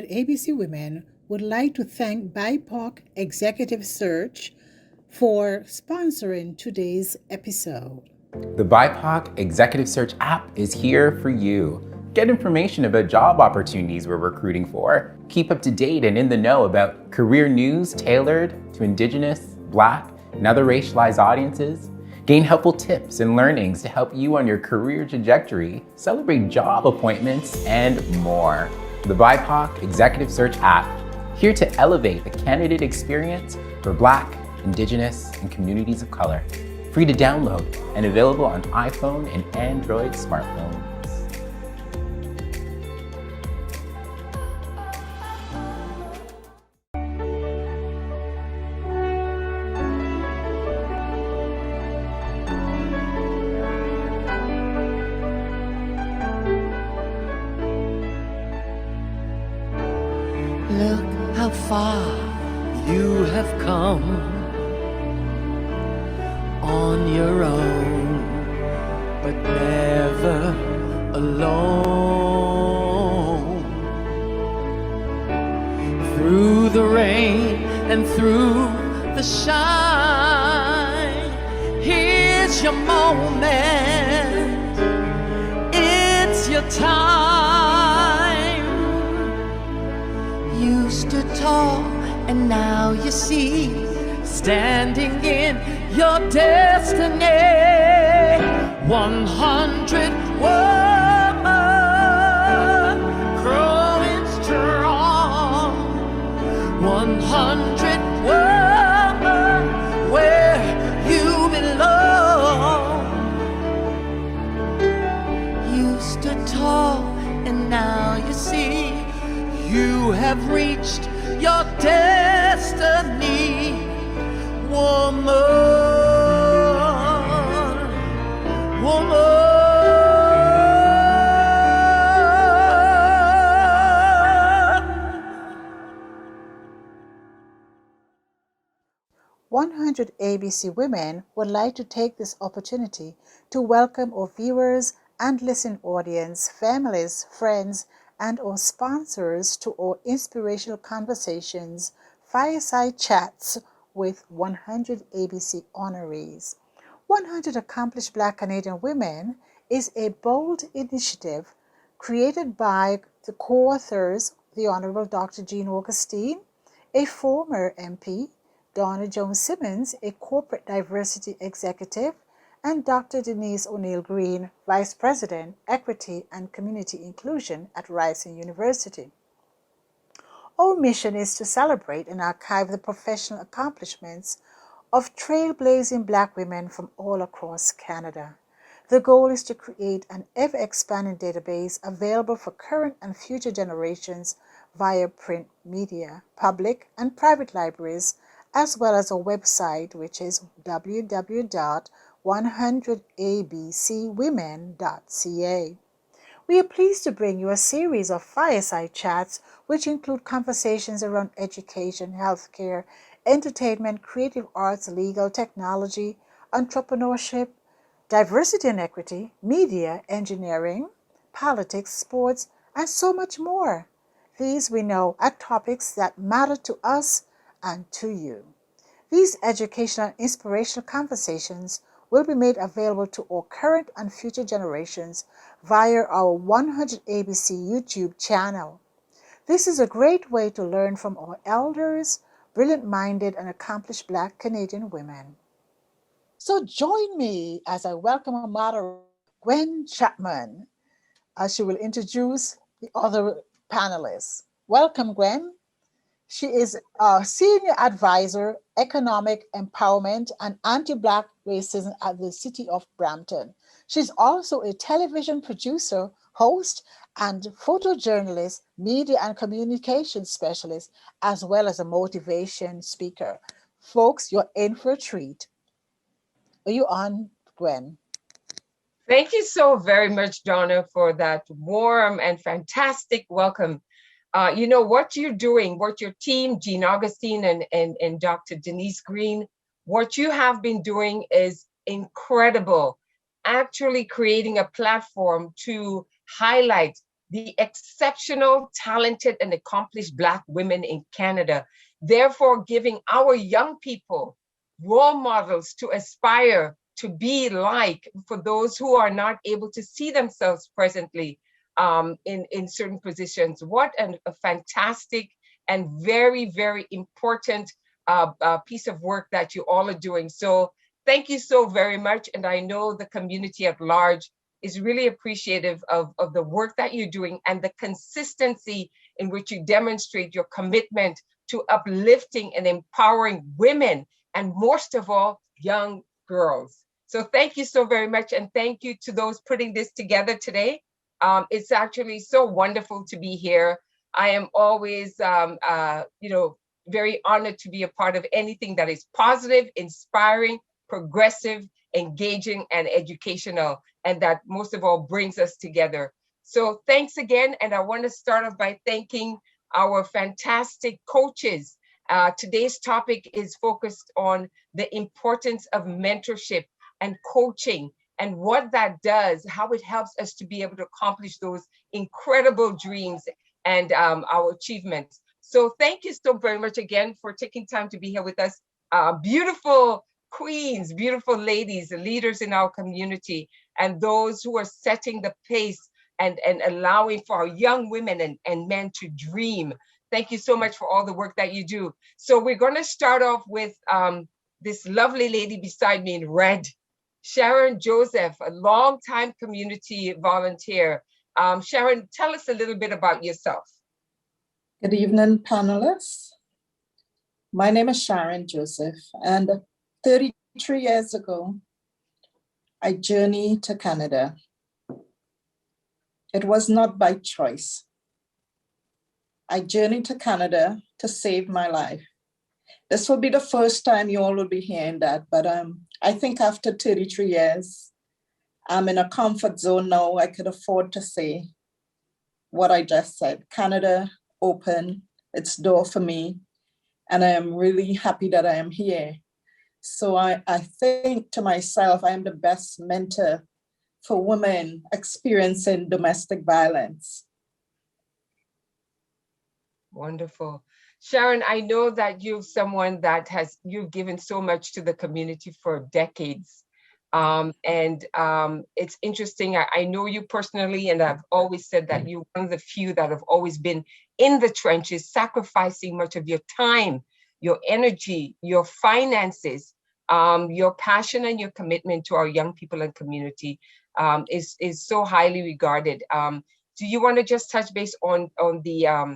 100 ABC Women would like to thank BIPOC Executive Search for sponsoring today's episode. The BIPOC Executive Search app is here for you. Get information about job opportunities we're recruiting for. Keep up to date and in the know about career news tailored to Indigenous, Black, and other racialized audiences. Gain helpful tips and learnings to help you on your career trajectory, celebrate job appointments, and more. The BIPOC Executive Search app, here to elevate the candidate experience for Black, Indigenous, and communities of color. Free to download and available on iPhone and Android smartphones. Look how far you have come on your own, but never alone. Through the rain and through the shine, here's your moment, it's your time. You stood tall and now you see, standing in your destiny. 100 women growing strong. 100 women where you belong. You stood tall and now you see, you have reached your destiny. Woman, 100 ABC Women would like to take this opportunity to welcome our viewers and listening audience, families, friends, and our sponsors to our inspirational conversations, fireside chats with 100 ABC honorees. 100 Accomplished Black Canadian Women is a bold initiative created by the co-authors, the Honorable Dr. Jean Augustine, a former MP, Donna Jones-Simmons, a corporate diversity executive, and Dr. Denise O'Neill Green, Vice President, Equity and Community Inclusion at Ryerson University. Our mission is to celebrate and archive the professional accomplishments of trailblazing Black women from all across Canada. The goal is to create an ever-expanding database available for current and future generations via print media, public and private libraries, as well as a website, which is www.100abcwomen.ca. We are pleased to bring you a series of fireside chats which include conversations around education, healthcare, entertainment, creative arts, legal, technology, entrepreneurship, diversity and equity, media, engineering, politics, sports, and so much more. These, we know, are topics that matter to us and to you. These educational and inspirational conversations will be made available to all current and future generations via our 100 ABC YouTube channel. This is a great way to learn from our elders, brilliant-minded and accomplished Black Canadian women. So join me as I welcome our moderator, Gwen Chapman, as she will introduce the other panelists. Welcome, Gwen. She is a Senior Advisor, Economic Empowerment and Anti-Black Racism at the City of Brampton. She's also a television producer, host, and photojournalist, media and communication specialist, as well as a motivation speaker. Folks, you're in for a treat. Are you on, Gwen? Thank you so very much, Donna, for that warm and fantastic welcome. You know, what you're doing, what your team, Jean Augustine and Dr. Denise Green, what you have been doing is incredible. Actually creating a platform to highlight the exceptional, talented, and accomplished Black women in Canada, therefore giving our young people role models to aspire to be like for those who are not able to see themselves presently in certain positions. What a fantastic and very, very important piece of work that you all are doing. So thank you so very much. And I know the community at large is really appreciative of the work that you're doing and the consistency in which you demonstrate your commitment to uplifting and empowering women, and most of all, young girls. So thank you so very much. And thank you to those putting this together today. It's actually so wonderful to be here. I am always, very honored to be a part of anything that is positive, inspiring, progressive, engaging, and educational, and that most of all brings us together. So thanks again. And I want to start off by thanking our fantastic coaches. Today's topic is focused on the importance of mentorship and coaching and what that does, how it helps us to be able to accomplish those incredible dreams and our achievements. So thank you so very much again for taking time to be here with us. Beautiful queens, beautiful ladies, the leaders in our community, and those who are setting the pace and allowing for our young women and men to dream. Thank you so much for all the work that you do. So we're going to start off with this lovely lady beside me in red, Sharon Joseph, a longtime community volunteer. Sharon, tell us a little bit about yourself. Good evening, panelists. My name is Sharon Joseph, and 33 years ago, I journeyed to Canada. It was not by choice. I journeyed to Canada to save my life. This will be the first time you all will be hearing that, but I think after 33 years, I'm in a comfort zone now. I could afford to say what I just said. Canada opened its door for me, and I am really happy that I am here. So I think to myself, I am the best mentor for women experiencing domestic violence. Wonderful. Sharon, I know that you're someone that you've given so much to the community for decades. It's interesting. I know you personally, and I've always said that you're one of the few that have always been in the trenches, sacrificing much of your time, your energy, your finances, your passion and your commitment to our young people and community is so highly regarded. Do you want to just touch base on the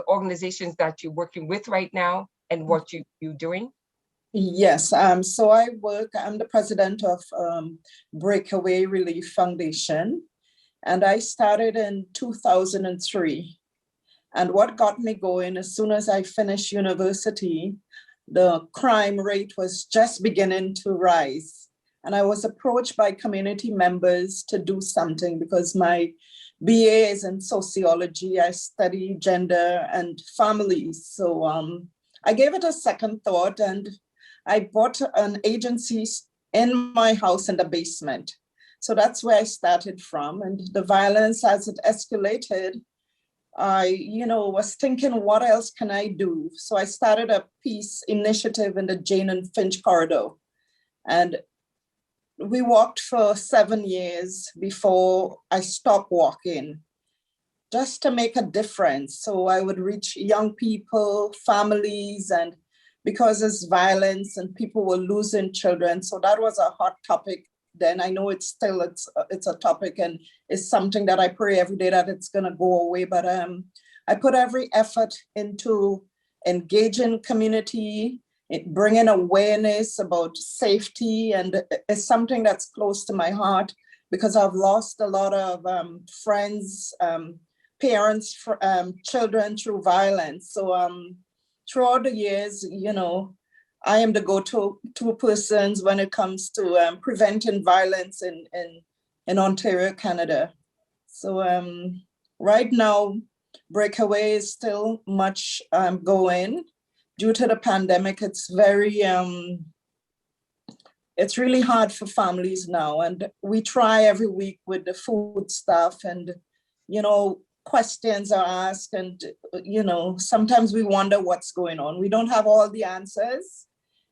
organizations that you're working with right now and what you're doing? Yes, so I'm the president of Breakaway Relief Foundation, and I started in 2003. And what got me going, as soon as I finished university, the crime rate was just beginning to rise. And I was approached by community members to do something because my BA is in sociology. I study gender and families. So I gave it a second thought, and I bought an agency in my house in the basement. So that's where I started from. And the violence, as it escalated, I, was thinking, what else can I do? So I started a peace initiative in the Jane and Finch Corridor. And we walked for 7 years before I stopped walking, just to make a difference. So I would reach young people, families, and because there's violence and people were losing children. So that was a hot topic then. I know it's a topic, and it's something that I pray every day that it's gonna go away. But I put every effort into engaging community, bringing awareness about safety, and it's something that's close to my heart because I've lost a lot of friends, parents, children through violence. So throughout the years, I am the go-to persons when it comes to preventing violence in Ontario, Canada. So right now, Breakaway is still much going. Due to the pandemic, it's it's really hard for families now. And we try every week with the food stuff and questions are asked, and, sometimes we wonder what's going on. We don't have all the answers,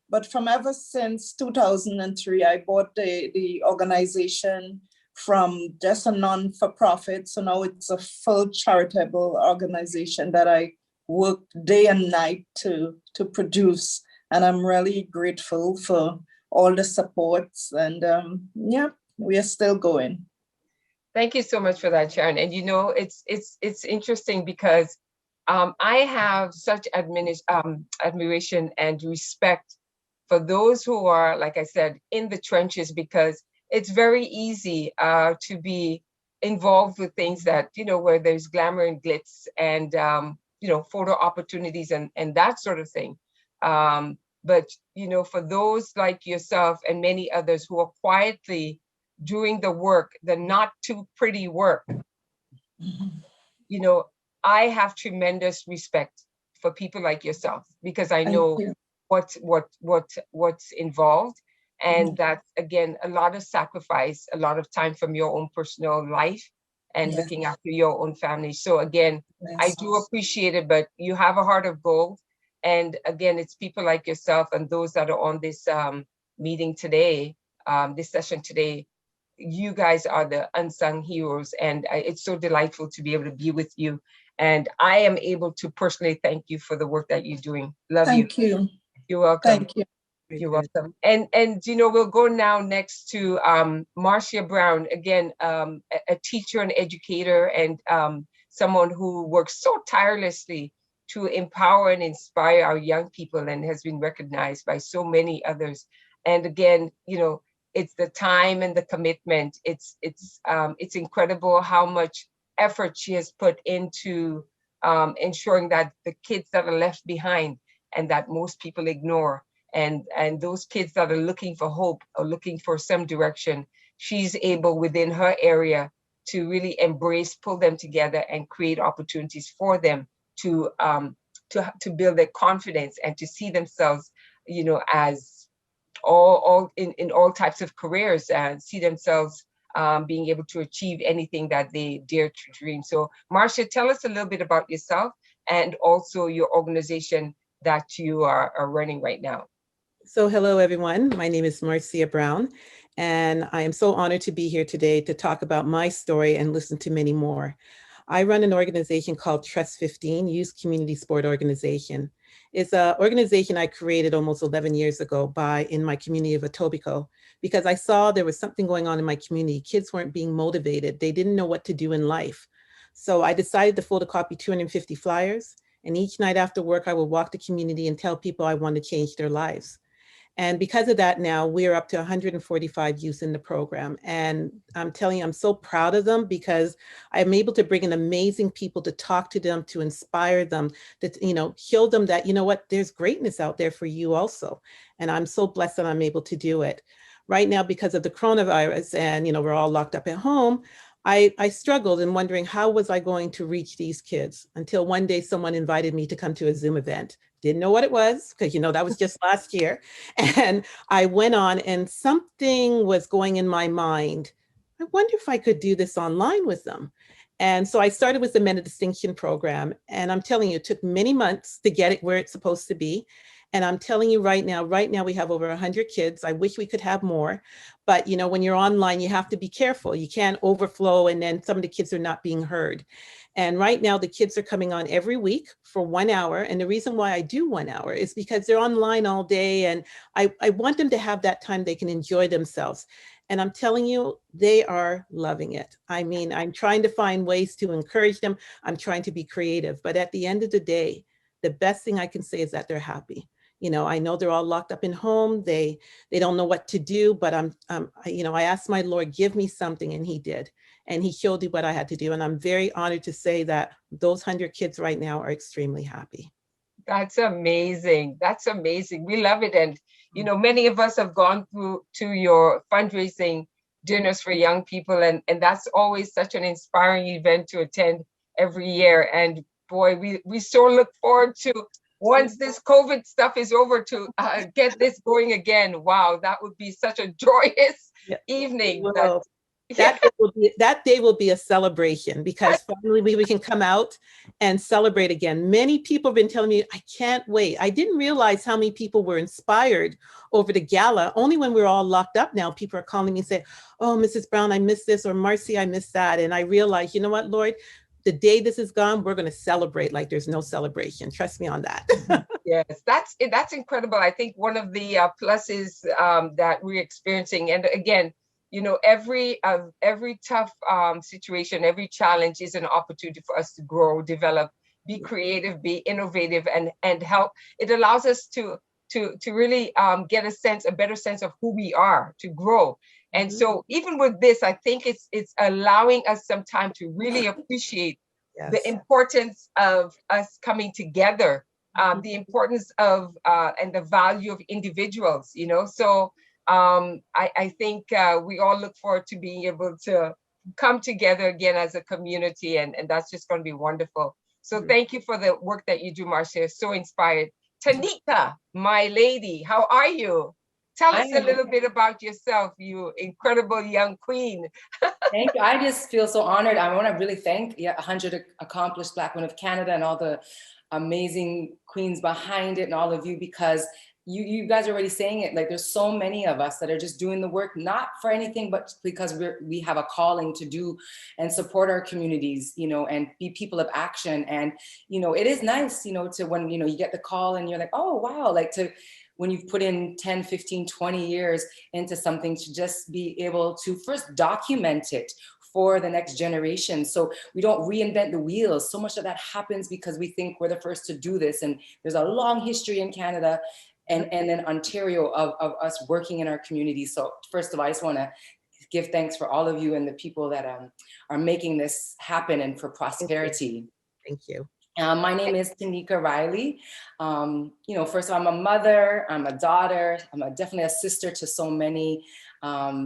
but from ever since 2003, I bought the organization from just a non-for-profit. So now it's a full charitable organization that I work day and night to produce. And I'm really grateful for all the supports, and we are still going. Thank you so much for that, Sharon. And it's interesting because I have such admiration and respect for those who are, like I said, in the trenches, because it's very easy to be involved with things that, where there's glamour and glitz and, photo opportunities and that sort of thing. But, for those like yourself and many others who are quietly doing the work, the not too pretty work, I have tremendous respect for people like yourself, because I know what's involved. And that's, again, a lot of sacrifice, a lot of time from your own personal life and looking after your own family. So again, I do appreciate it, but you have a heart of gold. And again, it's people like yourself and those that are on this meeting today, this session today. You guys are the unsung heroes, and it's so delightful to be able to be with you. And I am able to personally thank you for the work that you're doing. Love you. Thank you. You're welcome. Thank you. You're welcome. And we'll go now next to Marcia Brown, again, a teacher and educator, and someone who works so tirelessly to empower and inspire our young people and has been recognized by so many others. And again, it's the time and the commitment. It's incredible how much effort she has put into ensuring that the kids that are left behind and that most people ignore, and those kids that are looking for hope or looking for some direction, she's able within her area to really embrace, pull them together and create opportunities for them to build their confidence and to see themselves, as all in all types of careers, and see themselves being able to achieve anything that they dare to dream. So Marcia, tell us a little bit about yourself and also your organization that you are running right now. So hello, everyone. My name is Marcia Brown, and I am so honored to be here today to talk about my story and listen to many more. I run an organization called Trust 15, Youth Community Sport Organization. It's an organization I created almost 11 years ago in my community of Etobicoke, because I saw there was something going on in my community. Kids weren't being motivated. They didn't know what to do in life. So I decided to photocopy 250 flyers, and each night after work, I would walk the community and tell people I want to change their lives. And because of that, now we're up to 145 youth in the program. And I'm telling you, I'm so proud of them, because I'm able to bring in amazing people to talk to them, to inspire them, to, show them that, there's greatness out there for you also. And I'm so blessed that I'm able to do it. Right now, because of the coronavirus and, we're all locked up at home, I struggled in wondering how was I going to reach these kids, until one day someone invited me to come to a Zoom event. Didn't know what it was, because that was just last year. And I went on, and something was going in my mind. I wonder if I could do this online with them. And so I started with the Men of Distinction program. And I'm telling you, it took many months to get it where it's supposed to be. And I'm telling you right now we have over 100 kids. I wish we could have more, but when you're online, you have to be careful. You can't overflow, and then some of the kids are not being heard. And right now the kids are coming on every week for 1 hour. And the reason why I do 1 hour is because they're online all day, and I want them to have that time they can enjoy themselves. And I'm telling you, they are loving it. I mean, I'm trying to find ways to encourage them. I'm trying to be creative, but at the end of the day, the best thing I can say is that they're happy. I know they're all locked up in home. They don't know what to do, but I asked my Lord, give me something, and he did. And he showed me what I had to do. And I'm very honored to say that those 100 kids right now are extremely happy. That's amazing. That's amazing. We love it. And, many of us have gone through to your fundraising dinners for young people. And that's always such an inspiring event to attend every year. And boy, we so look forward to, once this COVID stuff is over, to get this going again. Wow, that would be such a joyous evening. That day will be a celebration, because finally we can come out and celebrate again. Many people have been telling me, I can't wait. I didn't realize how many people were inspired over the gala. Only when we're all locked up now, people are calling me and say, oh, Mrs. Brown, I missed this, or Marcy, I missed that. And I realized, you know what, Lord, the day this is gone, we're going to celebrate like there's no celebration. Trust me on that. Yes, that's incredible. I think one of the pluses that we're experiencing, and again, you know, every tough situation, every challenge is an opportunity for us to grow, develop, be creative, be innovative, and help. It allows us to really get a better sense of who we are, to grow. And so even with this, I think it's allowing us some time to really appreciate the importance of us coming together, the importance of and the value of individuals, you know. So I think we all look forward to being able to come together again as a community, and that's just going to be wonderful. So thank you for the work that you do, Marcia. So inspired. Tanika, my lady, how are you? Tell us a little bit about yourself, you incredible young queen. Thank you. I just feel so honored. I want to really thank 100 Accomplished Black Women of Canada and all the amazing queens behind it, and all of you, because you guys are already saying it. Like, there's so many of us that are just doing the work, not for anything, but because we have a calling to do and support our communities, you know, and be people of action. And, you know, it is nice, you know, to when, you know, you get the call and you're like, oh, wow, like when you've put in 10, 15, 20 years into something, to just be able to first document it for the next generation, so we don't reinvent the wheels. So much of that happens because we think we're the first to do this. And there's a long history in Canada and in Ontario of us working in our community. So first of all, I just want to give thanks for all of you and the people that are making this happen and for prosperity. Thank you. My name is Tanika Riley. You know, first of all, I'm a mother, I'm a daughter, I'm definitely a sister to so many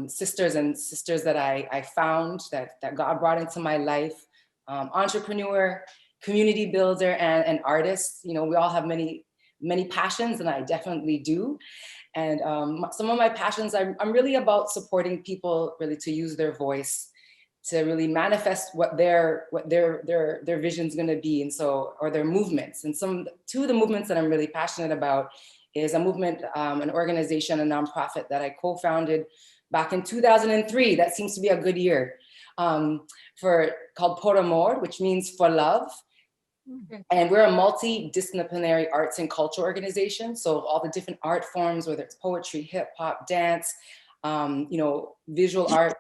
sisters that I found that God brought into my life. Entrepreneur, community builder, and artist. You know, we all have many passions, and I definitely do. And some of my passions, I'm really about supporting people really to use their voice, to really manifest what their vision's going to be, and so, or their movements. And two of the movements that I'm really passionate about is a movement, an organization, a nonprofit that I co-founded back in 2003. That seems to be a good year, called Por Amor, which means for love. And we're a multidisciplinary arts and culture organization. So all the different art forms, whether it's poetry, hip hop, dance, you know, visual art.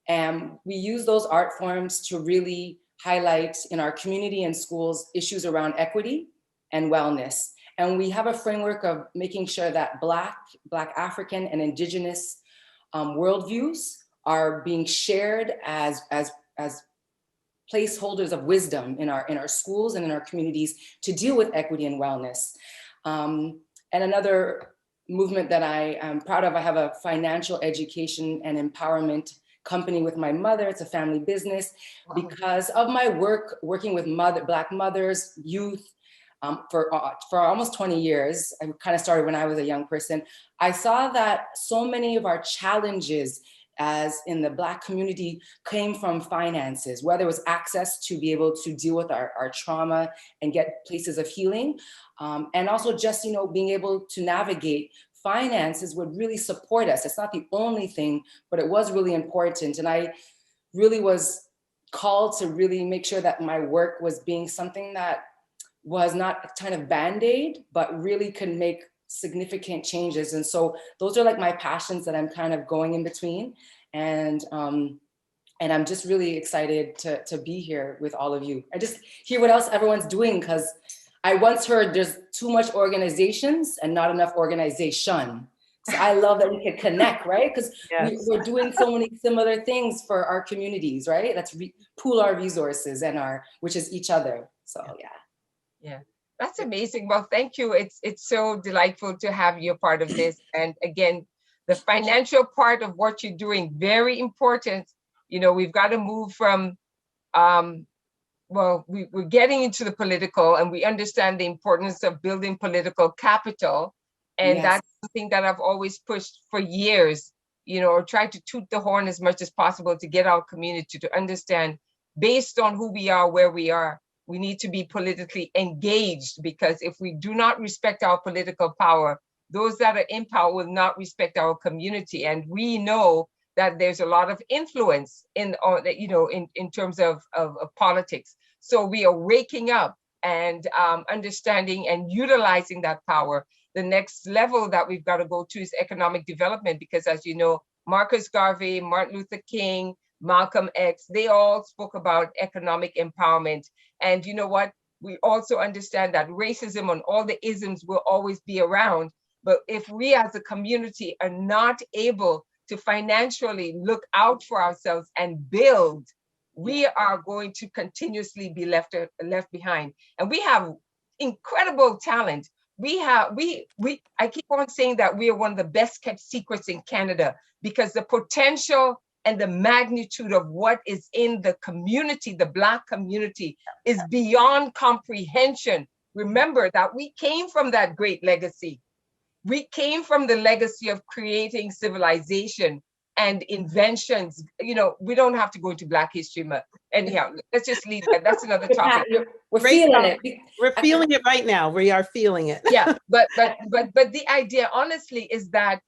And we use those art forms to really highlight in our community and schools issues around equity and wellness. And we have a framework of making sure that Black African and Indigenous worldviews are being shared as placeholders of wisdom in our schools and in our communities to deal with equity and wellness. And another movement that I am proud of, I have a financial education and empowerment company with my mother. It's a family business. Wow. Because of my work working with Black mothers, youth, for almost 20 years. I kind of started when I was a young person. I saw that so many of our challenges as in the Black community came from finances, whether it was access to be able to deal with our trauma and get places of healing. And also just, you know, being able to navigate finances would really support us. It's not the only thing, but it was really important. And I really was called to really make sure that my work was being something that was not a kind of Band-Aid, but really could make significant changes. And so those are like my passions that I'm kind of going in between. And I'm just really excited to be here with all of you. I just hear what else everyone's doing, because I once heard there's too much organizations and not enough organization. So I love that we can connect, right? Because yes, we're doing so many similar things for our communities, right? Let's pool our resources which is each other. So yeah. That's amazing. Well, thank you. It's so delightful to have you a part of this. And again, the financial part of what you're doing, very important. You know, we've got to move from, well, we're getting into the political, and we understand the importance of building political capital. And yes, that's something that I've always pushed for years. or try to toot the horn as much as possible to get our community to understand, based on who we are, where we are, we need to be politically engaged, because if we do not respect our political power, those that are in power will not respect our community. And we know that there's a lot of influence in terms of politics. So we are waking up and understanding and utilizing that power. The next level that we've got to go to is economic development, because as you know, Marcus Garvey, Martin Luther King, Malcolm X, they all spoke about economic empowerment. And you know what? We also understand that racism and all the isms will always be around. But if we as a community are not able to financially look out for ourselves and build, we are going to continuously be left behind. And we have incredible talent. I keep on saying that we are one of the best kept secrets in Canada, because the potential and the magnitude of what is in the community, the Black community, is beyond comprehension. Remember that we came from that great legacy. We came from the legacy of creating civilization and inventions. We don't have to go into Black history, but anyhow, let's just leave that. That's another topic. We're feeling it. We're feeling it right now. We are feeling it. Yeah, but the idea, honestly, is that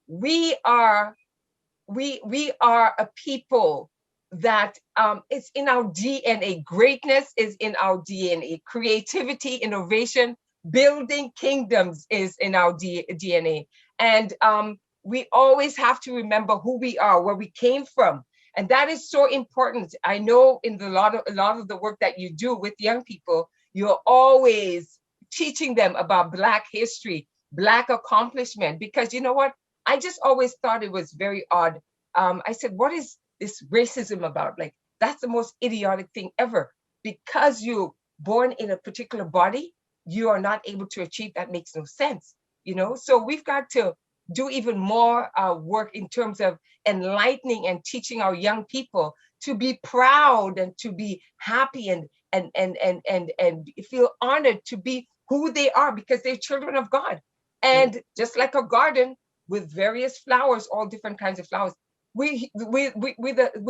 we are a people that it's in our DNA. Greatness is in our DNA. Creativity, innovation, building kingdoms is in our DNA. And we always have to remember who we are, where we came from. And that is so important. I know in a lot of the work that you do with young people, you're always teaching them about Black history, Black accomplishment, because you know what? I just always thought it was very odd. I said, what is this racism about? Like, that's the most idiotic thing ever. Because you're born in a particular body, you are not able to achieve. That makes no sense, So we've got to do even more work in terms of enlightening and teaching our young people to be proud and to be happy and feel honored to be who they are, because they're children of God. And just like a garden with various flowers, all different kinds of flowers, we're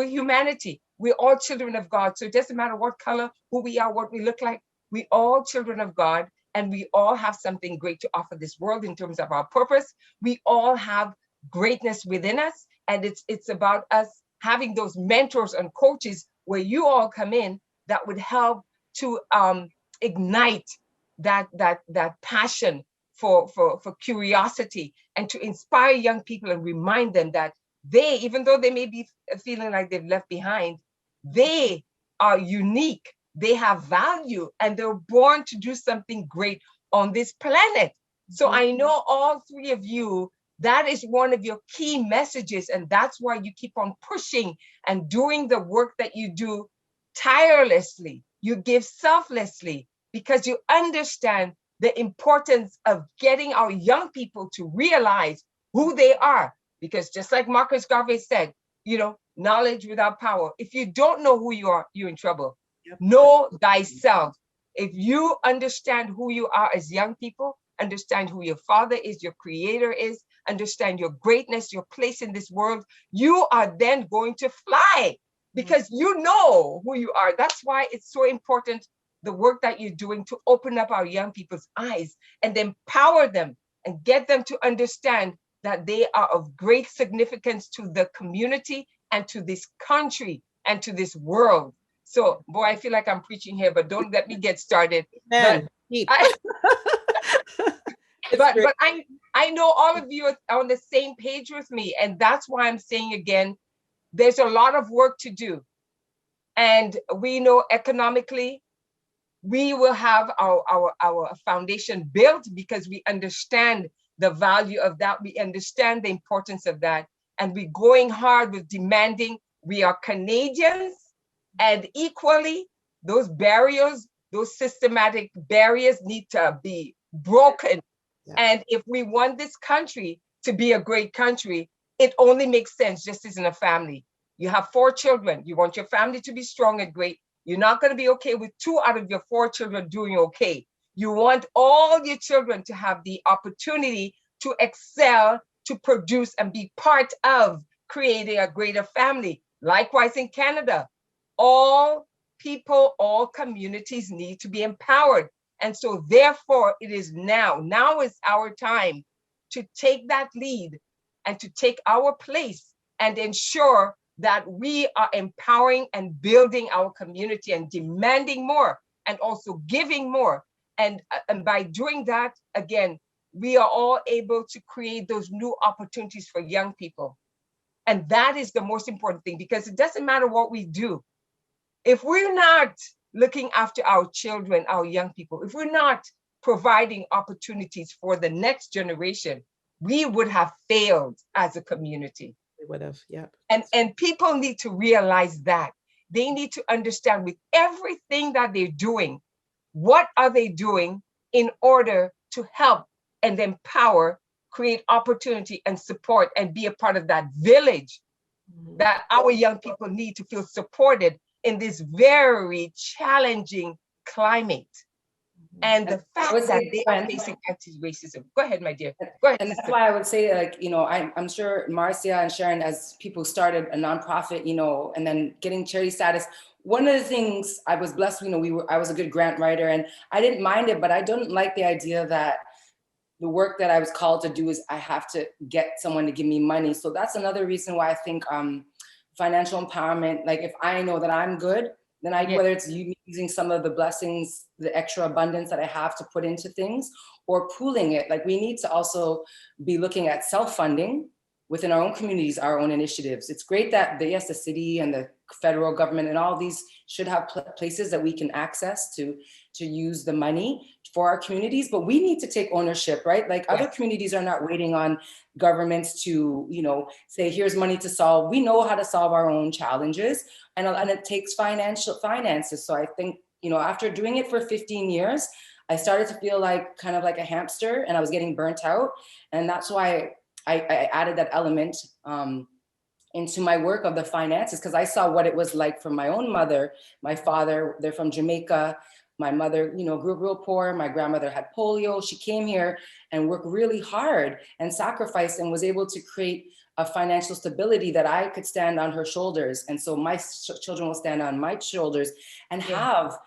humanity. We're all children of God. So it doesn't matter what color, who we are, what we look like. We all children of God, and we all have something great to offer this world in terms of our purpose. We all have greatness within us, and it's about us having those mentors and coaches where you all come in that would help to ignite that passion for curiosity, and to inspire young people and remind them that they, even though they may be feeling like they've left behind, they are unique. They have value, and they're born to do something great on this planet. So I know all three of you, that is one of your key messages. And that's why you keep on pushing and doing the work that you do tirelessly. You give selflessly, because you understand the importance of getting our young people to realize who they are. Because just like Marcus Garvey said, knowledge without power. If you don't know who you are, you're in trouble. Yep. Know thyself. If you understand who you are as young people, understand who your father is, your creator is, understand your greatness, your place in this world, you are then going to fly, because you know who you are. That's why it's so important, the work that you're doing, to open up our young people's eyes and empower them and get them to understand that they are of great significance to the community and to this country and to this world. So, boy, I feel like I'm preaching here, but don't let me get started. But I know all of you are on the same page with me, and that's why I'm saying again, there's a lot of work to do. And we know economically, we will have our foundation built, because we understand the value of that. We understand the importance of that. And we're going hard with demanding. We are Canadians, and equally, those barriers, those systematic barriers need to be broken. Yeah. And if we want this country to be a great country, it only makes sense just as in a family. You have 4 children. You want your family to be strong and great. You're not going to be okay with 2 out of your 4 children doing okay. You want all your children to have the opportunity to excel, to produce and be part of creating a greater family. Likewise in Canada, all people, all communities need to be empowered. And so therefore it is now is our time to take that lead and to take our place and ensure that we are empowering and building our community and demanding more and also giving more. And by doing that, again, we are all able to create those new opportunities for young people. And that is the most important thing, because it doesn't matter what we do. If we're not looking after our children, our young people, if we're not providing opportunities for the next generation, we would have failed as a community. We would have, yeah. And people need to realize that. They need to understand with everything that they're doing, what are they doing in order to help and empower, create opportunity and support and be a part of that village that our young people need to feel supported in this very challenging climate. And the fact that they are facing anti-racism. Go ahead, my dear. Go ahead. And that's why I would say, like, you know, I'm sure Marcia and Sharon, as people started a nonprofit, you know, and then getting charity status, one of the things I was blessed, you know, I was a good grant writer and I didn't mind it, but I don't like the idea that the work that I was called to do is I have to get someone to give me money. So that's another reason why I think financial empowerment, like if I know that I'm good, then whether it's using some of the blessings, the extra abundance that I have to put into things or pooling it. Like we need to also be looking at self-funding within our own communities, our own initiatives. It's great that the city and the federal government and all these should have places that we can access to use the money for our communities, but we need to take ownership, right? Like other communities are not waiting on governments to, you know, say, here's money to solve. We know how to solve our own challenges and it takes finances. So I think, you know, after doing it for 15 years, I started to feel like kind of like a hamster and I was getting burnt out. And that's why I added that element into my work of the finances, because I saw what it was like for my own mother, my father, they're from Jamaica. My mother, you know, grew up real poor. My grandmother had polio. She came here and worked really hard and sacrificed and was able to create a financial stability that I could stand on her shoulders. And so my children will stand on my shoulders and have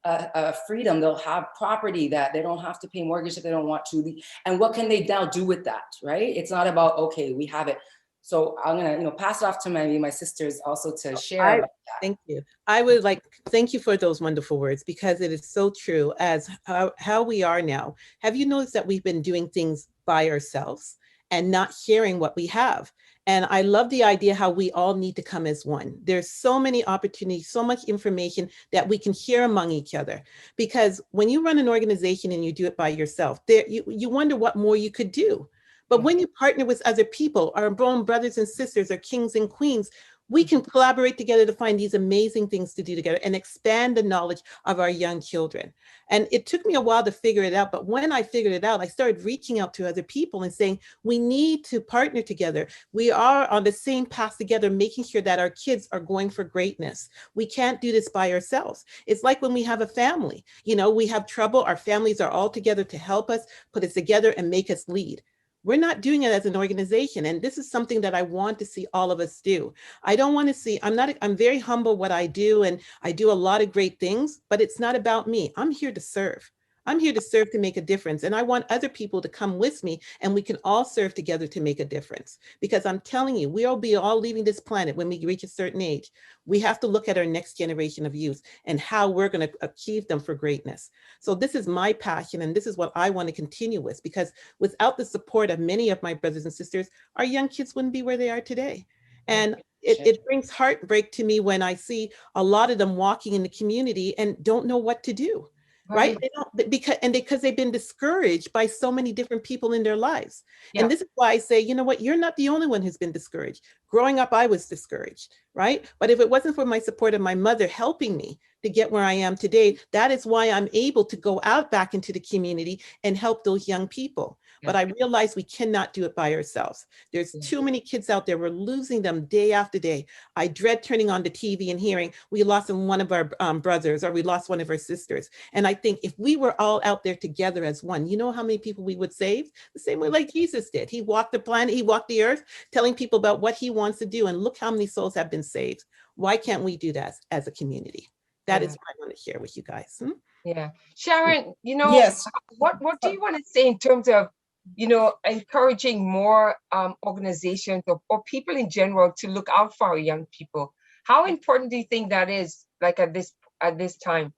a freedom. They'll have property that they don't have to pay mortgage if they don't want to. And what can they now do with that, right? It's not about, okay, we have it. So I'm gonna, you know, pass it off to my sisters also to share about that. Thank you. I would like, thank you for those wonderful words, because it is so true as how we are now. Have you noticed that we've been doing things by ourselves and not sharing what we have? And I love the idea how we all need to come as one. There's so many opportunities, so much information that we can share among each other. Because when you run an organization and you do it by yourself, you wonder what more you could do. But when you partner with other people, our own brothers and sisters, our kings and queens, we can collaborate together to find these amazing things to do together and expand the knowledge of our young children. And it took me a while to figure it out, but when I figured it out, I started reaching out to other people and saying, we need to partner together. We are on the same path together, making sure that our kids are going for greatness. We can't do this by ourselves. It's like when we have a family, you know, we have trouble, our families are all together to help us, put us together and make us lead. We're not doing it as an organization. And this is something that I want to see all of us do. I don't want to see, I'm very humble what I do, and I do a lot of great things, but it's not about me. I'm here to serve. I'm here to serve to make a difference. And I want other people to come with me and we can all serve together to make a difference. Because I'm telling you, we'll be all leaving this planet when we reach a certain age. We have to look at our next generation of youth and how we're going to achieve them for greatness. So this is my passion and this is what I want to continue with, because without the support of many of my brothers and sisters, our young kids wouldn't be where they are today. And it brings heartbreak to me when I see a lot of them walking in the community and don't know what to do. Right? They don't, because they've been discouraged by so many different people in their lives. And this is why I say, you know what, you're not the only one who's been discouraged. Growing up, I was discouraged, right? But if it wasn't for my support of my mother helping me to get where I am today, that is why I'm able to go out back into the community and help those young people. but I realized we cannot do it by ourselves. There's too many kids out there. We're losing them day after day. I dread turning on the TV and hearing we lost one of our brothers, or we lost one of our sisters. And I think if we were all out there together as one, you know how many people we would save? The same way like Jesus did. He walked the planet, he walked the earth, telling people about what he wants to do. And look how many souls have been saved. Why can't we do that as a community? That is what I want to share with you guys. Yeah. Sharon, Yes. what do you want to say in terms of, encouraging more organizations or people in general to look out for our young people? How important do you think that is, like at this time?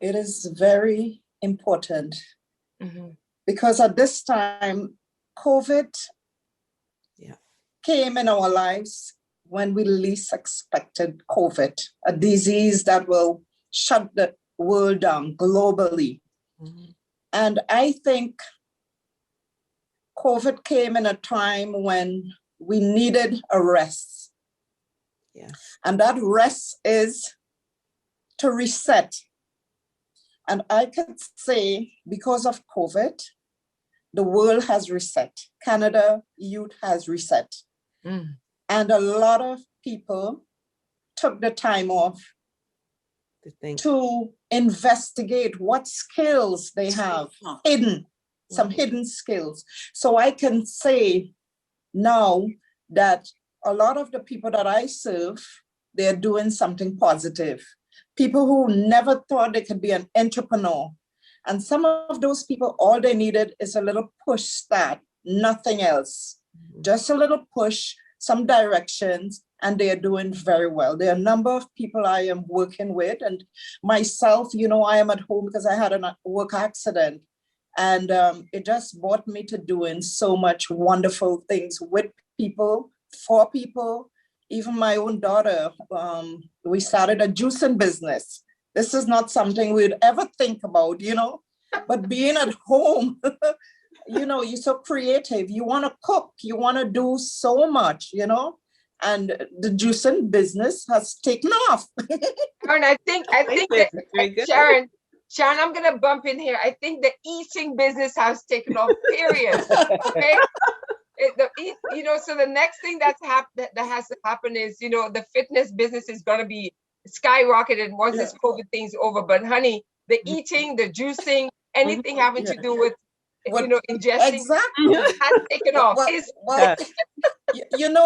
It is very important because at this time, COVID came in our lives when we least expected COVID, a disease that will shut the world down globally. And I think COVID came in a time when we needed a rest. And that rest is to reset. And I could say because of COVID, the world has reset. Canada youth has reset. And a lot of people took the time off to investigate what skills they have hidden, some hidden skills. So I can say now that a lot of the people that I serve, they're doing something positive. People who never thought they could be an entrepreneur. And some of those people, all they needed is a little push start, nothing else. Just a little push, some directions, and they are doing very well. There are a number of people I am working with, and myself, I am at home because I had a work accident, and it just brought me to doing so much wonderful things with people, for people. Even my own daughter, we started a juicing business. This is not something we'd ever think about, but being at home, you're so creative. You want to cook, you want to do so much, and the juicing business has taken off. Sharon, I think that, Sharon, I'm going to bump in here. I think the eating business has taken off, period. Okay. So the next thing that has to happen is, the fitness business is going to be skyrocketed once this COVID thing's over. But honey, the eating, the juicing, anything having to do with ingesting has taken off.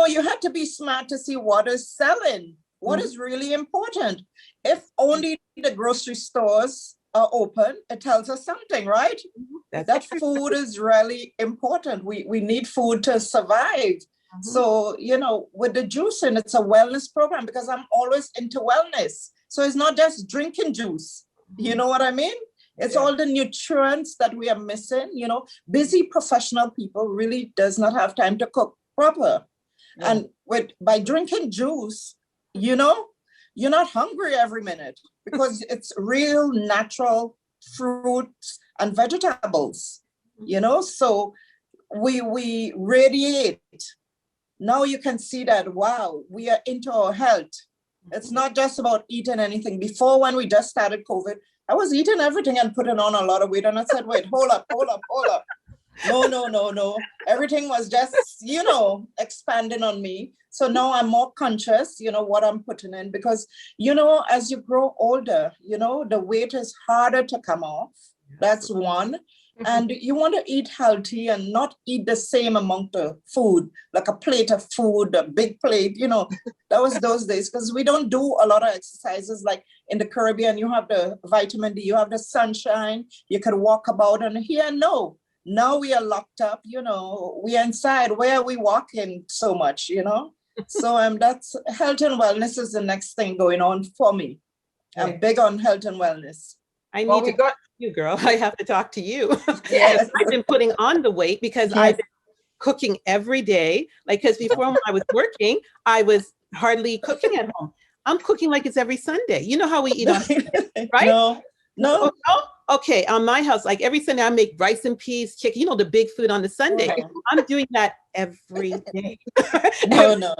You have to be smart to see what is selling, what is really important. If only the grocery stores are open, it tells us something, right? That food is really important. We need food to survive. So, with the juicing, it's a wellness program because I'm always into wellness. So it's not just drinking juice. You know what I mean? It's all the nutrients that we are missing. Busy professional people really does not have time to cook proper. And by drinking juice, you're not hungry every minute because it's real natural fruits and vegetables, so we radiate. Now you can see that, wow, we are into our health. It's not just about eating anything. Before, when we just started COVID, I was eating everything and putting on a lot of weight. And I said, wait, hold up. No. Everything was just, expanding on me. So now I'm more conscious, what I'm putting in because, as you grow older, the weight is harder to come off. That's one. And you want to eat healthy and not eat the same amount of food, like a plate of food, a big plate, that was those days because we don't do a lot of exercises like in the Caribbean. You have the vitamin D, you have the sunshine, you can walk about, and here, no. Now we are locked up, we are inside. Where are we walking so much, So that's health and wellness is the next thing going on for me. I'm big on health and wellness. I need to talk to you, girl. I have to talk to you. Yes. I've been putting on the weight because I've been cooking every day. Because before when I was working, I was hardly cooking at home. I'm cooking like it's every Sunday. You know how we eat on Sunday, right? No. Okay, on my house, like every Sunday I make rice and peas, chicken, the big food on the Sunday. I'm doing that every day. No.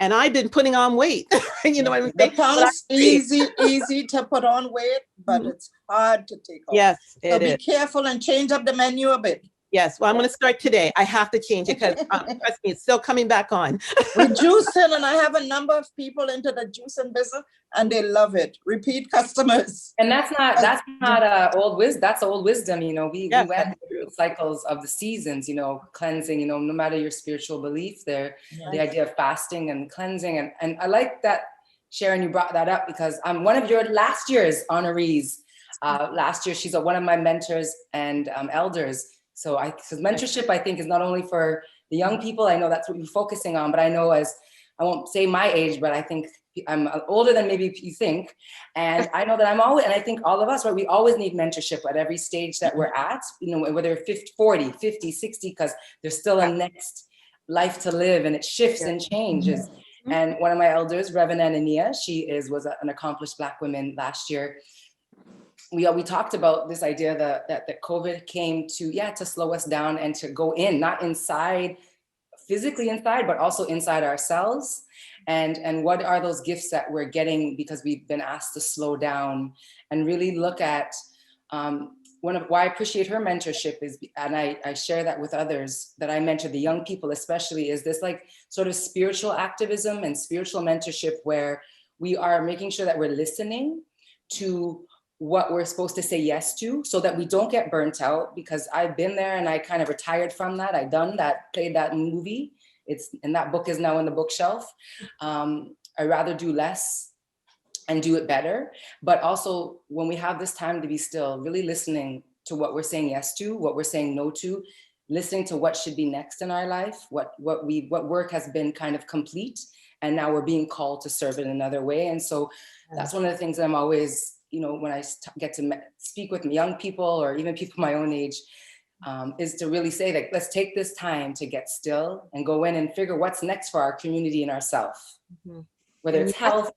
And I've been putting on weight. You know what I'm saying? The pounds easy to put on weight, but it's hard to take off. Yes, so be careful and change up the menu a bit. Yes, well, I'm going to start today. I have to change it because trust me, it's still coming back on. We juicing, and I have a number of people into the juicing business, and they love it. Repeat customers. And that's not old wisdom. That's old wisdom. You know, we went through cycles of the seasons. You know, cleansing. You know, no matter your spiritual belief, the idea of fasting and cleansing, and I like that, Sharon, you brought that up because I'm one of your last year's honorees. Last year, she's one of my mentors and elders. So mentorship, I think, is not only for the young people. I know that's what you're focusing on, but I know I won't say my age, but I think I'm older than maybe you think. And I know that and I think all of us, right, we always need mentorship at every stage that we're at, you know, whether 50, 40, 50, 60, because there's still a next life to live and it shifts and changes. And one of my elders, Reverend Anania, she was an accomplished Black woman last year. We talked about this idea that COVID came to slow us down and to go in, not inside, physically inside, but also inside ourselves. And what are those gifts that we're getting because we've been asked to slow down and really look at why I appreciate her mentorship is, and I share that with others that I mentor, the young people especially, is this like sort of spiritual activism and spiritual mentorship where we are making sure that we're listening to what we're supposed to say yes to so that we don't get burnt out, because I've been there and I kind of retired from that. I played that movie. And that book is now in the bookshelf. I'd rather do less and do it better. But also when we have this time to be still, really listening to what we're saying yes to, what we're saying no to, listening to what should be next in our life, what work has been kind of complete, and now we're being called to serve it in another way. And so that's one of the things that I'm always, you know, when I get to speak with young people or even people my own age, is to really say that let's take this time to get still and go in and figure what's next for our community and ourselves, whether it's health.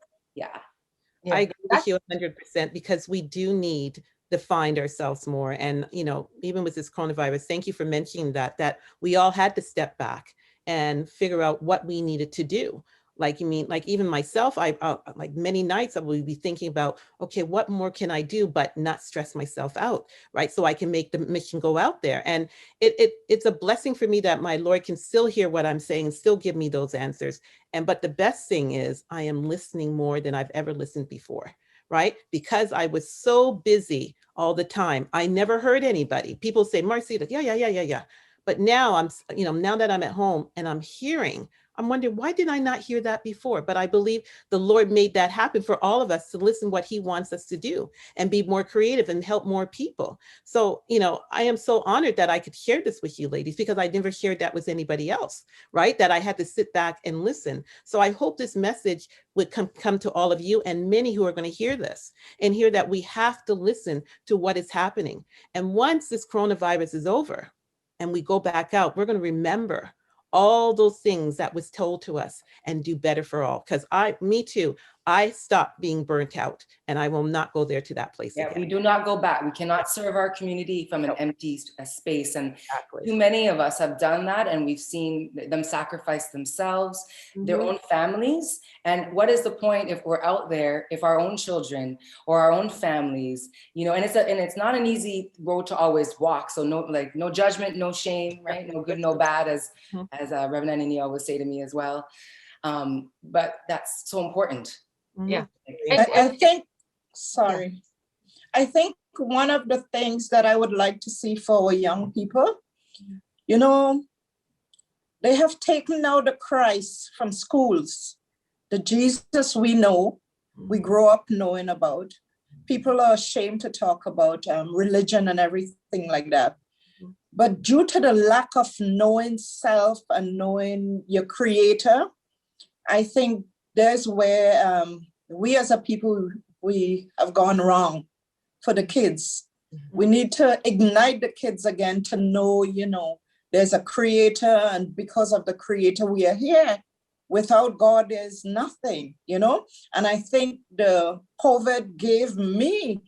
I agree with you 100% because we do need to find ourselves more. And, you know, even with this coronavirus, thank you for mentioning that we all had to step back and figure out what we needed to do. Like, you mean, like even myself, I like many nights I will be thinking about, okay, what more can I do, but not stress myself out, right? So I can make the mission go out there. And it's a blessing for me that my Lord can still hear what I'm saying and still give me those answers. But the best thing is I am listening more than I've ever listened before, right? Because I was so busy all the time. I never heard anybody. People say, Marcia, yeah. But now now that I'm at home and I'm hearing, I'm wondering, why did I not hear that before? But I believe the Lord made that happen for all of us to listen what he wants us to do and be more creative and help more people. So, you know, I am so honored that I could share this with you ladies because I never shared that with anybody else, right? That I had to sit back and listen. So I hope this message would come to all of you and many who are going to hear this and hear that we have to listen to what is happening. And once this coronavirus is over and we go back out, we're going to remember all those things that was told to us and do better for all. Because me too, I stopped being burnt out and I will not go there to that place again. We do not go back. We cannot serve our community from an empty space. And too many of us have done that and we've seen them sacrifice themselves, their own families. And what is the point if we're out there, if our own children or our own families, you know, and it's not an easy road to always walk. So no judgment, no shame, right? No good, no bad, as Reverend Anini always say to me as well. But that's so important. Yeah. I think one of the things that I would like to see for our young people, you know, they have taken out the Christ from schools, the Jesus we know, we grow up knowing about. People are ashamed to talk about religion and everything like that. But due to the lack of knowing self and knowing your creator, I think there's where we as a people, we have gone wrong for the kids. We need to ignite the kids again to know, you know, there's a creator, and because of the creator, we are here. Without God, there's nothing, you know? And I think the COVID gave me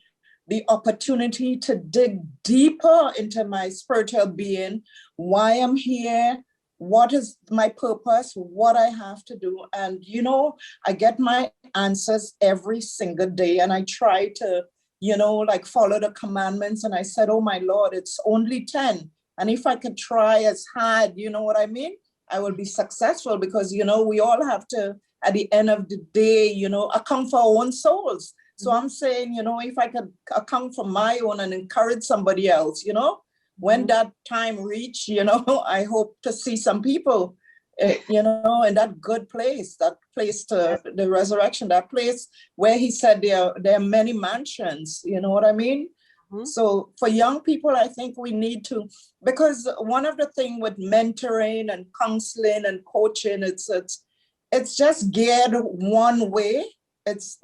the opportunity to dig deeper into my spiritual being, why I'm here, what is my purpose, what I have to do. And, you know, I get my answers every single day and I try to, you know, like follow the commandments. And I said, oh my Lord, it's only 10. And if I could try as hard, you know what I mean? I will be successful because, you know, we all have to, at the end of the day, you know, account for our own souls. So I'm saying, you know, if I could account for my own and encourage somebody else, you know, when that time reach, you know, I hope to see some people, you know, in that good place, that place to the resurrection, that place where he said there are many mansions, you know what I mean? So for young people, I think we need to, because one of the things with mentoring and counseling and coaching, it's just geared one way. It's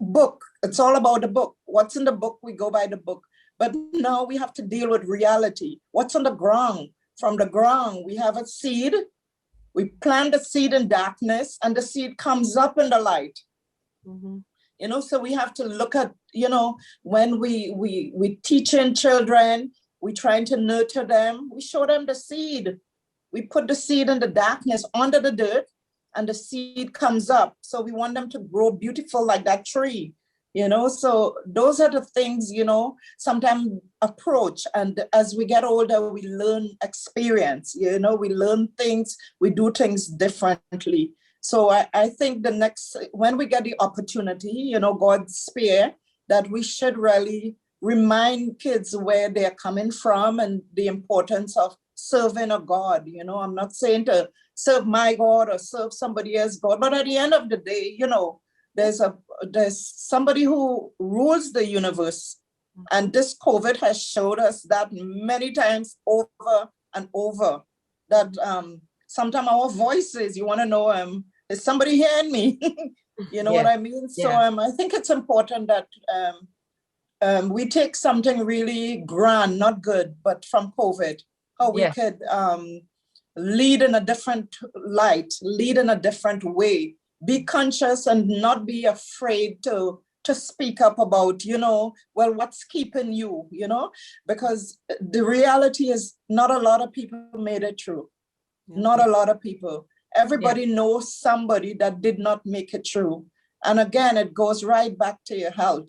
book. It's all about the book. What's in the book, we go by the book. But now we have to deal with reality. What's on the ground? From the ground, we have a seed. We plant the seed in darkness and the seed comes up in the light. You know, so we have to look at, you know, when we teaching children, we trying to nurture them, we show them the seed. We put the seed in the darkness under the dirt and the seed comes up. So we want them to grow beautiful like that tree, you know? So those are the things, you know, sometimes approach. And as we get older, we learn experience, you know, we learn things, we do things differently. So I think the next, when we get the opportunity, you know, God's spare, that we should really remind kids where they're coming from and the importance of serving a God. You know, I'm not saying to serve my God or serve somebody else's God, but at the end of the day, you know, there's somebody who rules the universe. And this COVID has showed us that many times over and over, that sometimes our voices, you want to know, is somebody hearing me? You know what I mean? So I think it's important that we take something really grand, not good, but from COVID, how we could lead in a different light, lead in a different way, be conscious and not be afraid to speak up about, you know, well, what's keeping you, you know, because the reality is not a lot of people made it through. Not a lot of people. Everybody knows somebody that did not make it through. And again, it goes right back to your health.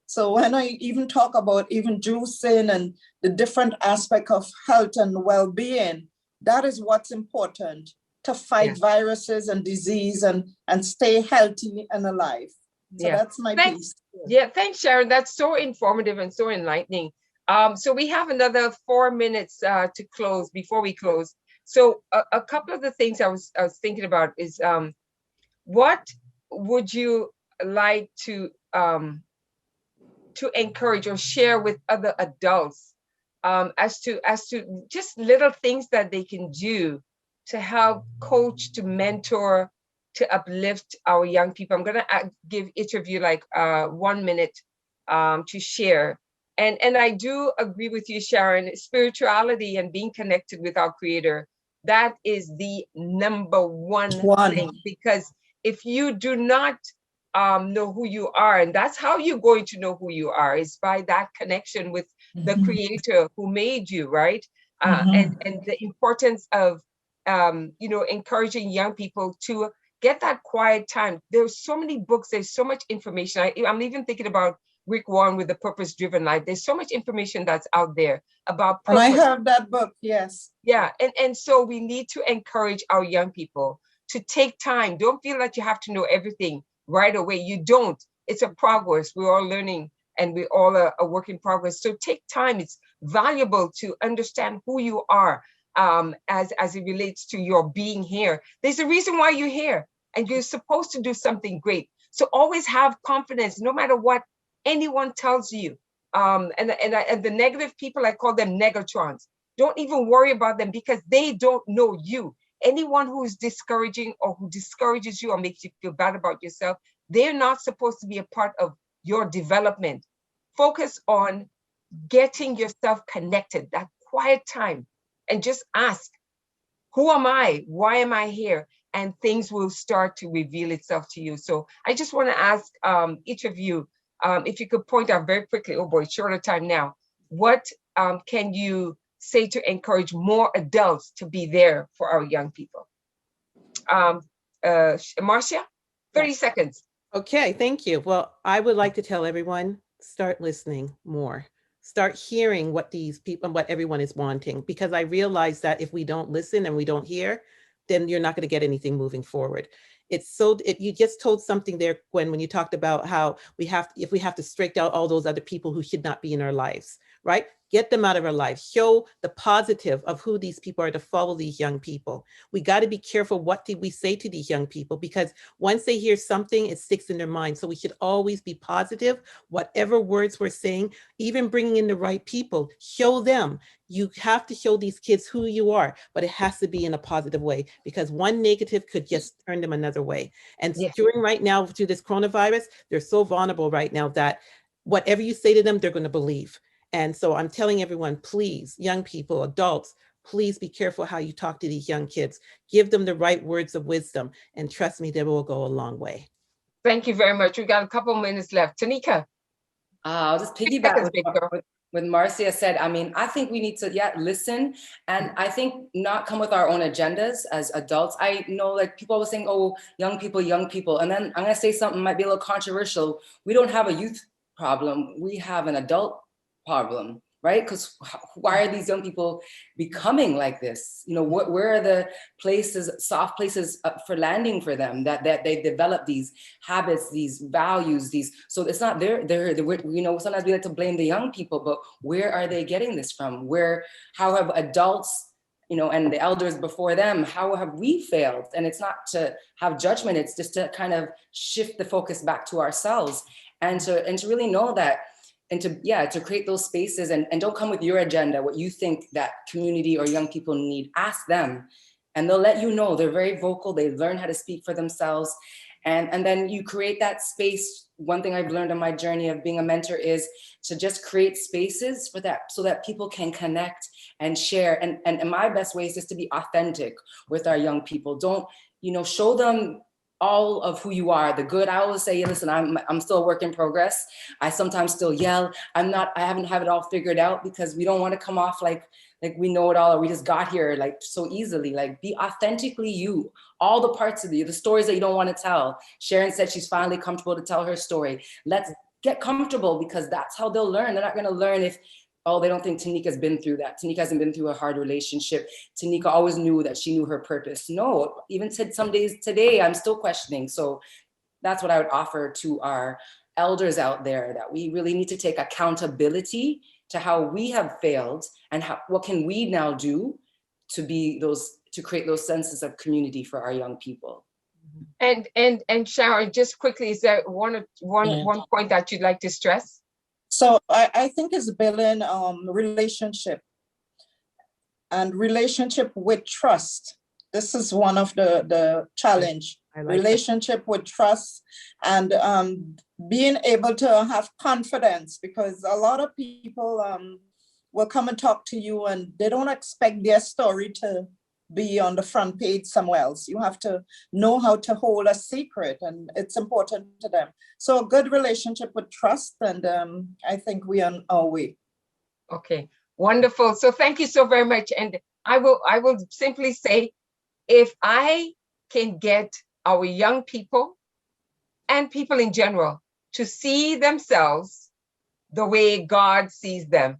So when I even talk about even juicing and the different aspect of health and well-being, that is what's important to fight viruses and disease and stay healthy and alive. So that's my piece. Yeah, thanks, Sharon. That's so informative and so enlightening. So we have another 4 minutes to close before we close. So a couple of the things I was thinking about is what would you like to encourage or share with other adults as to just little things that they can do to help coach, to mentor, to uplift our young people? I'm going to give each of you like 1 minute to share. And I do agree with you, Sharon, spirituality and being connected with our Creator, that is the number one thing, because if you do not know who you are, and that's how you're going to know who you are, is by that connection with the Creator who made you, right? And the importance of you know, encouraging young people to get that quiet time. There's so many books, there's so much information. I'm even thinking about Rick Warren with The Purpose-Driven Life. There's so much information that's out there about purpose. And I have that book, yes. Yeah, and so we need to encourage our young people to take time. Don't feel like you have to know everything right away. You don't. It's a progress. We're all learning and we're all a work in progress. So take time. It's valuable to understand who you are as it relates to your being here. There's a reason why you're here and you're supposed to do something great. So always have confidence, no matter what anyone tells you. And the negative people, I call them negatrons. Don't even worry about them because they don't know you. Anyone who is discouraging or who discourages you or makes you feel bad about yourself, they're not supposed to be a part of your development. Focus on getting yourself connected, that quiet time, and just ask, who am I? Why am I here? And things will start to reveal itself to you. So I just want to ask each of you, if you could point out very quickly, oh boy, shorter time now, what can you say to encourage more adults to be there for our young people? Marcia, 30 seconds. Okay, thank you. Well, I would like to tell everyone, start listening more. start hearing what these people, what everyone is wanting, because I realize that if we don't listen and we don't hear, then you're not going to get anything moving forward. You just told something there, Gwen, when you talked about how if we have to strike out all those other people who should not be in our lives, right? Get them out of our lives. Show the positive of who these people are to follow these young people. We got to be careful what did we say to these young people, because once they hear something, it sticks in their mind. So we should always be positive, whatever words we're saying, even bringing in the right people, show them. You have to show these kids who you are, but it has to be in a positive way, because one negative could just turn them another way. And during right now, through this coronavirus, they're so vulnerable right now that whatever you say to them, they're going to believe. And so I'm telling everyone, please, young people, adults, please be careful how you talk to these young kids. Give them the right words of wisdom, and trust me, they will go a long way. Thank you very much. We got a couple minutes left. Tanika. I'll just piggyback with Marcia said. I mean, I think we need to listen, and I think not come with our own agendas as adults. I know, like, people always saying, oh, young people, and then I'm gonna say something might be a little controversial. We don't have a youth problem, we have an adult problem, right? Because why are these young people becoming like this? You know, where are the places, soft places for landing for them, that they develop these habits, these values, so it's not you know, sometimes we like to blame the young people, but where are they getting this from? How have adults, you know, and the elders before them, how have we failed? And it's not to have judgment, it's just to kind of shift the focus back to ourselves, and to really know that, and to create those spaces, and don't come with your agenda, what you think that community or young people need. Ask them, and they'll let you know. They're very vocal, they learn how to speak for themselves, and then you create that space. One thing I've learned on my journey of being a mentor is to just create spaces for that, so that people can connect and share, and my best way is just to be authentic with our young people. Don't, you know, show them all of who you are, the good. I always say, listen, I'm still a work in progress. I sometimes still yell. I haven't have it all figured out, because we don't want to come off like we know it all, or we just got here like so easily. Like, be authentically you, all the parts of you, the stories that you don't want to tell. Sharon said she's finally comfortable to tell her story. Let's get comfortable, because that's how they'll learn. They're not going to learn if, oh, they don't think Tanika's been through that. Tanika hasn't been through a hard relationship. Tanika always knew that she knew her purpose. No, even some days today, I'm still questioning. So that's what I would offer to our elders out there, that we really need to take accountability to how we have failed, and what can we now do to create those senses of community for our young people. And Sharon, just quickly, is there one point that you'd like to stress? So I think it's building relationship, and relationship with trust. This is one of the challenge. Relationship with trust, and being able to have confidence, because a lot of people will come and talk to you, and they don't expect their story to be on the front page somewhere else. You have to know how to hold a secret, and it's important to them. So a good relationship with trust, and I think we are on our way. Okay, wonderful. So thank you so very much. And I will simply say, if I can get our young people and people in general to see themselves the way God sees them,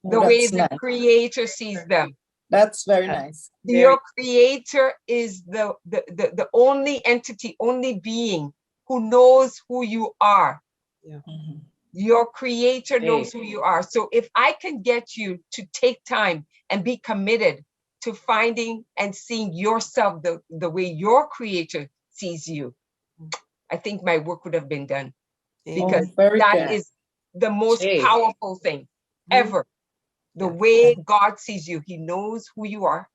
the way the Creator sees them. That's very nice. Your Creator is the only entity, only being who knows who you are. Yeah. Mm-hmm. Your Creator knows who you are. So if I can get you to take time and be committed to finding and seeing yourself the way your Creator sees you, I think my work would have been done. Because that is the most powerful thing ever. The way God sees you, He knows who you are,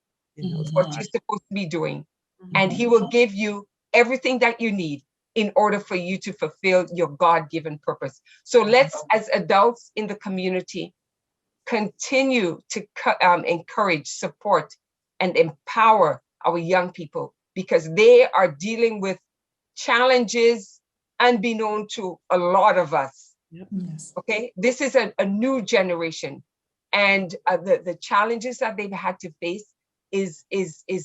what you're supposed to be doing, and He will give you everything that you need in order for you to fulfill your God-given purpose. So let's, as adults in the community, continue to encourage, support, and empower our young people, because they are dealing with challenges unbeknown to a lot of us. Yes. Okay, this is a new generation. And the challenges that they've had to face is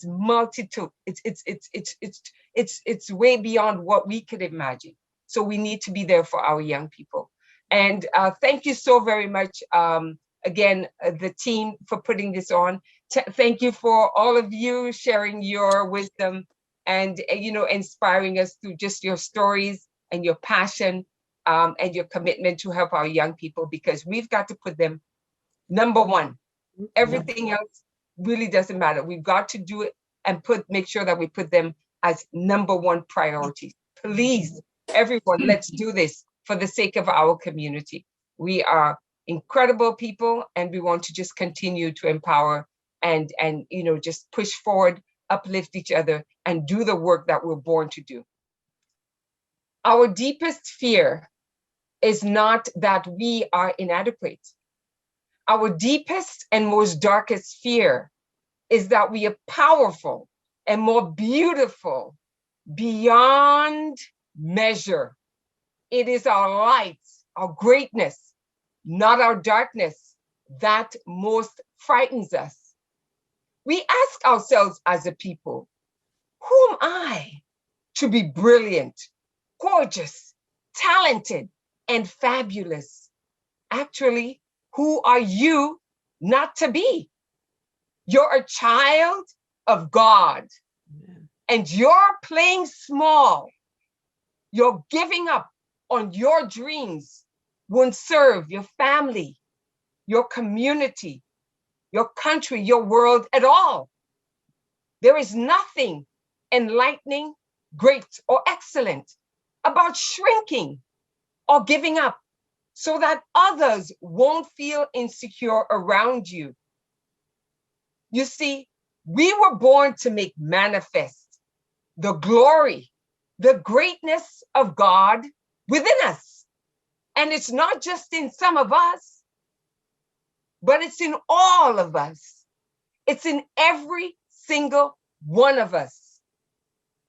multitude. It's way beyond what we could imagine. So we need to be there for our young people. And thank you so very much, again, the team for putting this on. Thank you for all of you sharing your wisdom and, inspiring us through just your stories and your passion and your commitment to help our young people, because we've got to put them number one. Everything else really doesn't matter. We've got to do it and make sure that we put them as number one priority. Please, everyone, let's do this for the sake of our community. We are incredible people, and we want to just continue to empower and just push forward, uplift each other, and do the work that we're born to do. Our deepest fear is not that we are inadequate. Our deepest and most darkest fear is that we are powerful and more beautiful beyond measure. It is our light, our greatness, not our darkness, that most frightens us. We ask ourselves as a people, who am I to be brilliant, gorgeous, talented, and fabulous? Actually, who are you not to be? You're a child of God, and you're playing small. You're giving up on your dreams won't serve your family, your community, your country, your world at all. There is nothing enlightening, great, or excellent about shrinking or giving up so that others won't feel insecure around you. You see, we were born to make manifest the glory, the greatness of God within us. And it's not just in some of us, but it's in all of us. It's in every single one of us.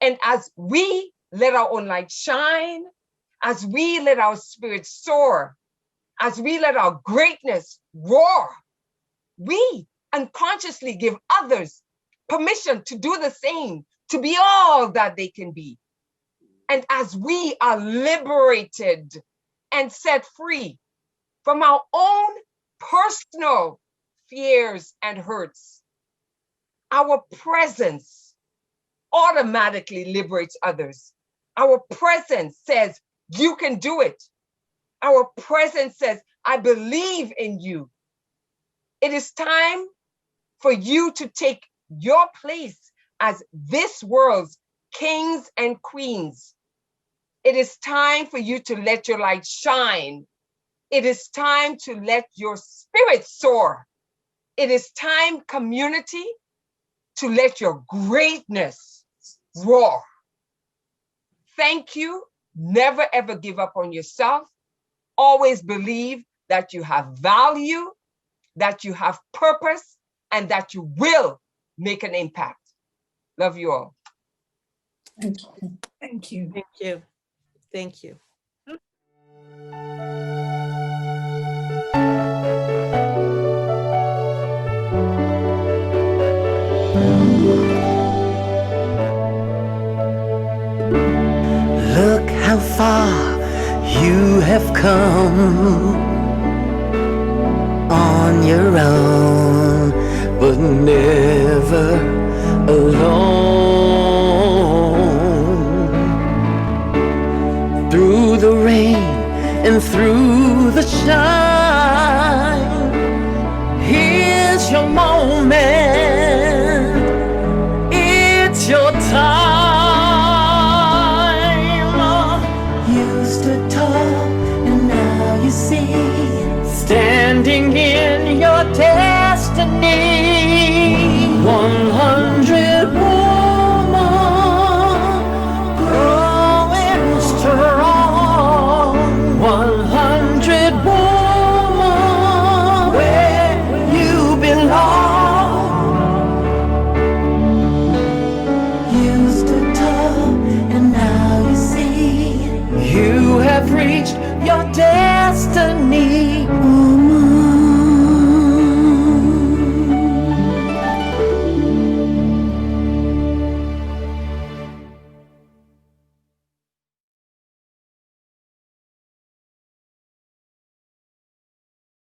And as we let our own light shine, as we let our spirit soar, as we let our greatness roar, we unconsciously give others permission to do the same, to be all that they can be. And as we are liberated and set free from our own personal fears and hurts, our presence automatically liberates others. Our presence says, you can do it. Our presence says, I believe in you. It is time for you to take your place as this world's kings and queens. It is time for you to let your light shine. It is time to let your spirit soar. It is time, community, to let your greatness roar. Thank you. Never ever give up on yourself. Always believe that you have value, that you have purpose, and that you will make an impact. Love you all. Thank you. Thank you. Thank you. Thank you. Look how far you have come on your own, but never alone. Through the rain and through the shine, here's your moment. It's your time.